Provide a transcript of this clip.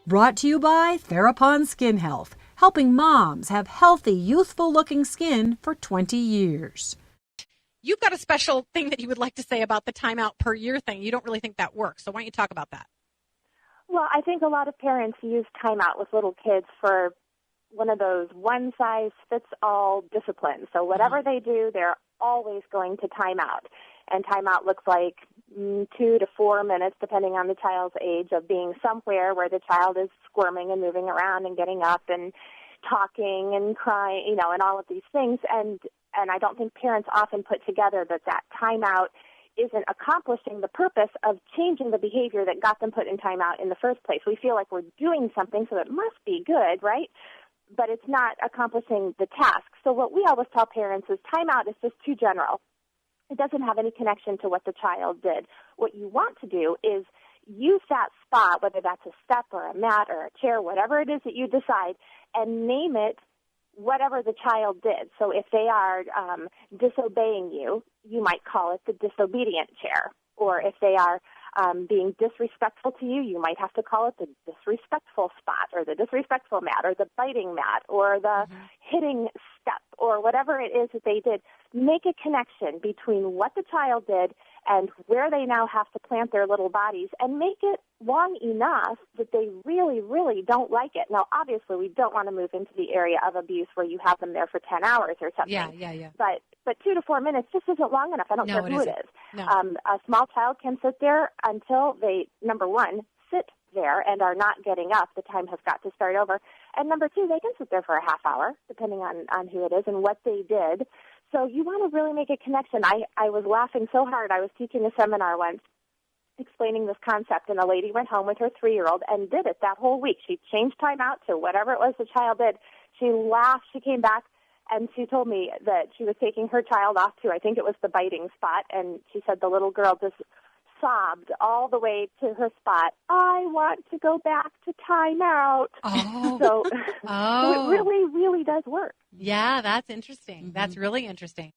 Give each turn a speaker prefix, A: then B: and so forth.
A: Brought to you by Therapon Skin Health, helping moms have healthy, youthful-looking skin for 20 years.
B: You've got a special thing that you would like to say about the timeout per year thing. You don't really think that works, so why don't you talk about that?
C: Well, I think a lot of parents use timeout with little kids for one of those one-size-fits-all disciplines. So whatever they do, they're always going to time out. And timeout looks like 2 to 4 minutes, depending on the child's age, of being somewhere where the child is squirming and moving around and getting up and talking and crying, and all of these things. And I don't think parents often put together that timeout isn't accomplishing the purpose of changing the behavior that got them put in timeout in the first place. We feel like we're doing something, so it must be good, right? But it's not accomplishing the task. So what we always tell parents is timeout is just too general. It doesn't have any connection to what the child did. What you want to do is use that spot, whether that's a step or a mat or a chair, whatever it is that you decide, and name it whatever the child did. So if they are disobeying you, you might call it the disobedient chair. Or if they are being disrespectful to you, you might have to call it the disrespectful spot or the disrespectful mat or the biting mat or the hitting step or whatever it is that they did. Make a connection between what the child did and where they now have to plant their little bodies, and make it long enough that they really, really don't like it. Now, obviously, we don't want to move into the area of abuse where you have them there for 10 hours or something.
B: Yeah.
C: But 2 to 4 minutes just isn't long enough. I don't care who it is.
B: No.
C: A small child can sit there until they, number one, sit there and are not getting up. The time has got to start over. And number two, they can sit there for a half hour, depending on who it is and what they did. So you want to really make a connection. I was laughing so hard. I was teaching a seminar once explaining this concept, and a lady went home with her 3-year-old and did it that whole week. She changed time out to whatever it was the child did. She laughed. She came back, and she told me that she was taking her child off to, I think it was the biting spot, and she said the little girl just sobbed all the way to her spot. I want to go back to time out.
B: Oh.
C: So it really, really does work.
B: Yeah, that's interesting. That's really interesting.